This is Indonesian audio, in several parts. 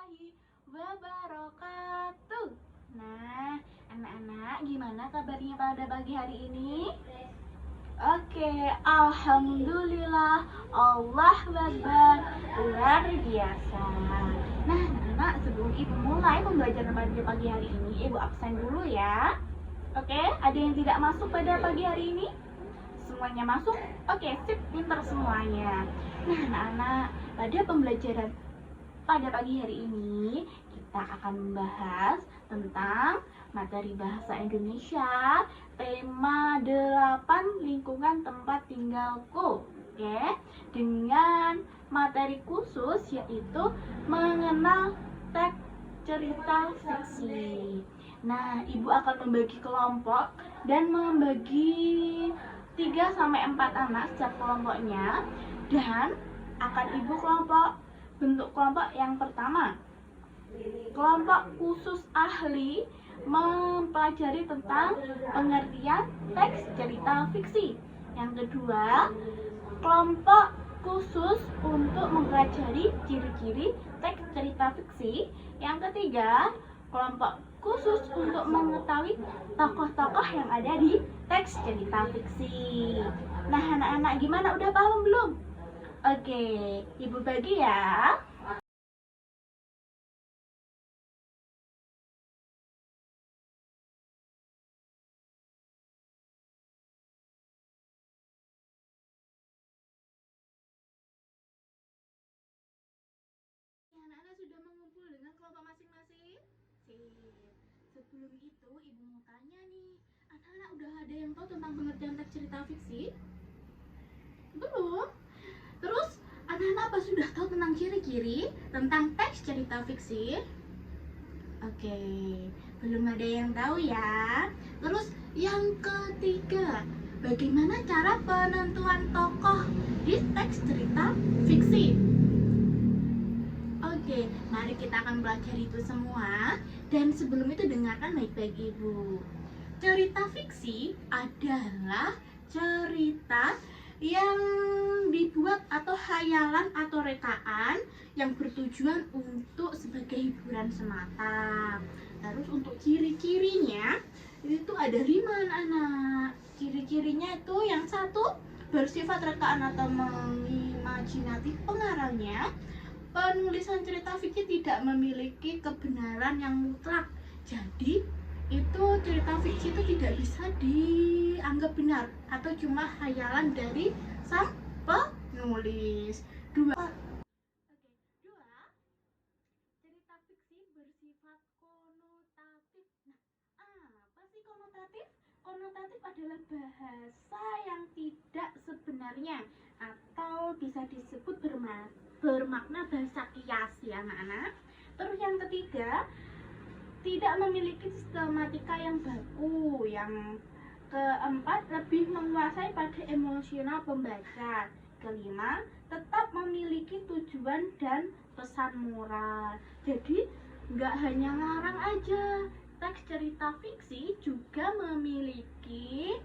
warahmatullahi wabarakatuh. Nah, anak-anak, gimana kabarnya pada pagi hari ini? Oke, alhamdulillah, Allah Akbar, luar biasa. Nah, anak-anak, sebelum ibu mulai pembelajaran pada pagi hari ini, ibu absen dulu ya. Oke, ada yang tidak masuk pada pagi hari ini? Semuanya masuk? Oke, sip, pinter semuanya. Nah, anak-anak, pada pembelajaran pada pagi hari ini kita akan membahas tentang materi bahasa Indonesia tema 8 lingkungan tempat tinggalku. Oke, dengan materi khusus yaitu mengenal teks cerita fiksi. Nah, ibu akan membagi kelompok dan membagi 3 sampai 4 anak setiap kelompoknya, dan akan ibu bentuk kelompok yang pertama, kelompok khusus ahli mempelajari tentang pengertian teks cerita fiksi. Yang kedua, kelompok khusus untuk mempelajari ciri-ciri teks cerita fiksi. Yang ketiga, kelompok khusus untuk mengetahui tokoh-tokoh yang ada di teks cerita fiksi. Nah, anak-anak, gimana, udah paham belum? Oke, ibu bagi ya. Anak-anak sudah mengumpul dengan kelompok masing-masing? Sip. Sebelum itu, ibu mau tanya nih, anak-anak udah ada yang tahu tentang pengertian teks cerita fiksi? Belum? Terus, anak-anak apa sudah tahu tentang ciri-ciri tentang teks cerita fiksi? Oke, belum ada yang tahu ya. Terus yang ketiga, bagaimana cara penentuan tokoh di teks cerita fiksi? Oke, mari kita akan belajar itu semua. Dan sebelum itu dengarkan baik-baik ibu. Cerita fiksi adalah cerita yang dibuat atau hayalan atau rekaan yang bertujuan untuk sebagai hiburan semata. Terus untuk ciri-cirinya itu ada 5 anak-anak. Ciri-cirinya itu yang satu, bersifat rekaan atau mengimajinatif pengarangnya. Penulisan cerita fiksi tidak memiliki kebenaran yang mutlak. Jadi itu cerita fiksi itu tidak bisa dianggap benar atau cuma hayalan dari sang penulis. Dua, cerita fiksi bersifat konotatif. Nah, apa sih konotatif? Konotatif adalah bahasa yang tidak sebenarnya atau bisa disebut bermakna bahasa kias ya anak-anak. Terus yang ketiga, tidak memiliki sistematika yang baku. Yang keempat, lebih menguasai pada emosional pembaca. Kelima, tetap memiliki tujuan dan pesan moral. Jadi nggak hanya ngarang aja, teks cerita fiksi juga memiliki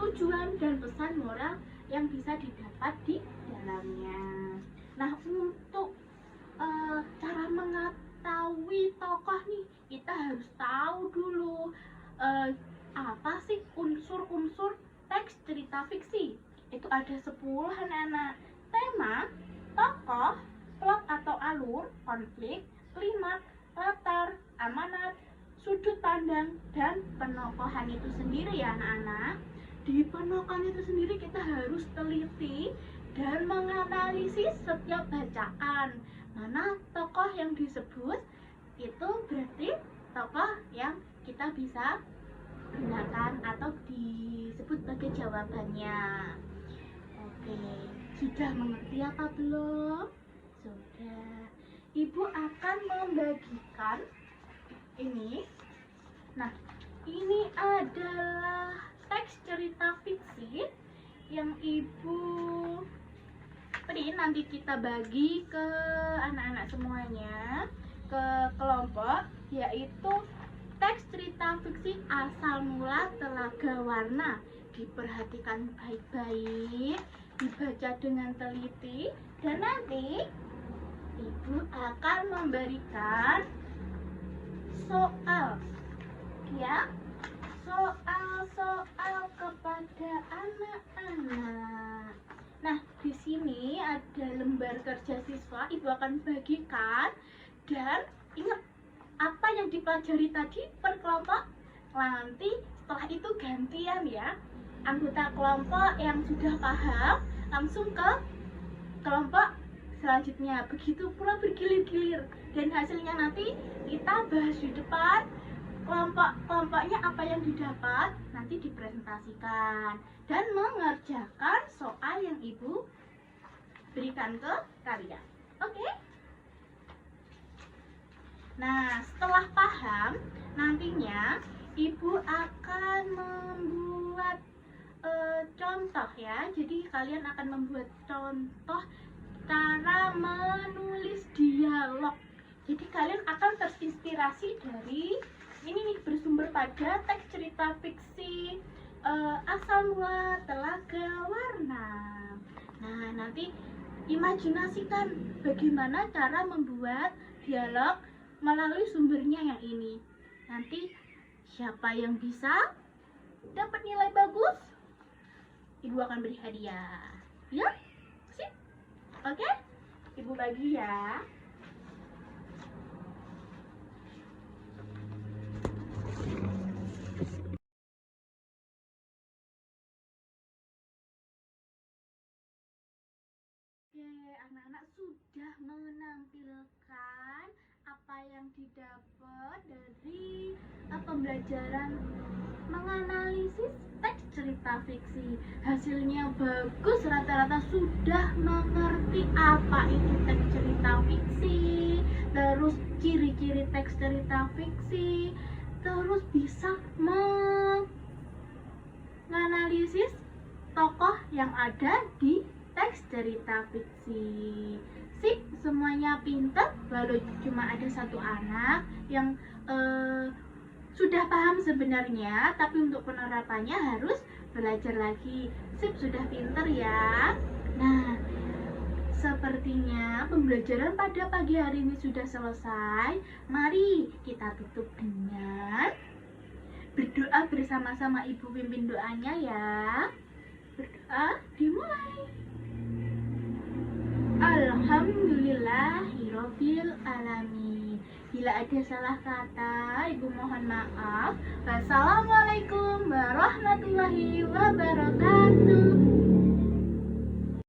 tujuan dan pesan moral yang bisa didapat di dalamnya. Nah, untuk cara mengetahui tokoh nih, kita harus tahu dulu apa sih unsur-unsur teks cerita fiksi. Itu ada 10 anak-anak. Tema, tokoh, plot atau alur, konflik, klimaks, latar, amanat, sudut pandang, dan penokohan itu sendiri ya anak-anak. Di penokohan itu sendiri kita harus teliti dan menganalisis setiap bacaan. Mana tokoh yang disebut itu berarti tokoh yang kita bisa gunakan atau disebut sebagai jawabannya. Oke, sudah mengerti apa belum? Sudah. Ibu akan membagikan ini. Nah, ini adalah teks cerita fiksi yang ibu print, nanti kita bagi ke anak-anak semuanya, ke kelompok, yaitu teks cerita fiksi asal mula Telaga Warna. Diperhatikan baik-baik, dibaca dengan teliti, dan nanti Ibu akan memberikan soal, ya, soal-soal kepada anak-anak. Nah, di sini ada lembar kerja siswa, Ibu akan bagikan, dan ingat apa yang dipelajari tadi per kelompok. Nanti setelah itu gantian ya, anggota kelompok yang sudah paham langsung ke kelompok selanjutnya, begitu pula bergilir-gilir, dan hasilnya nanti kita bahas di depan. Kelompoknya apa yang didapat nanti dipresentasikan dan mengerjakan soal yang Ibu berikan ke kalian. Oke? Nah, setelah paham, nantinya Ibu akan membuat contoh ya. Jadi kalian akan membuat contoh cara menulis dialog. Jadi kalian akan terinspirasi dari ini nih, bersumber pada teks cerita fiksi Asal Mula Telaga Warna. Nah, nanti imajinasikan bagaimana cara membuat dialog melalui sumbernya yang ini. Nanti siapa yang bisa dapat nilai bagus, Ibu akan beri hadiah. Ya? Sip? Oke? Ibu bagi ya. Anak-anak sudah menampilkan apa yang didapat dari pembelajaran menganalisis teks cerita fiksi. Hasilnya bagus, rata-rata sudah mengerti apa itu teks cerita fiksi, terus ciri-ciri teks cerita fiksi, terus bisa menganalisis tokoh yang ada di teks cerita fiksi. Sip, semuanya pintar, baru cuma ada satu anak yang sudah paham sebenarnya, tapi untuk penerapannya harus belajar lagi. Sip, sudah pintar ya. Nah, sepertinya pembelajaran pada pagi hari ini sudah selesai. Mari kita tutup dengan berdoa bersama-sama. Ibu pimpin doanya ya. Berdoa dimulai. Alhamdulillahirabbil alamin. Bila ada salah kata, Ibu mohon maaf. Wassalamualaikum warahmatullahi wabarakatuh.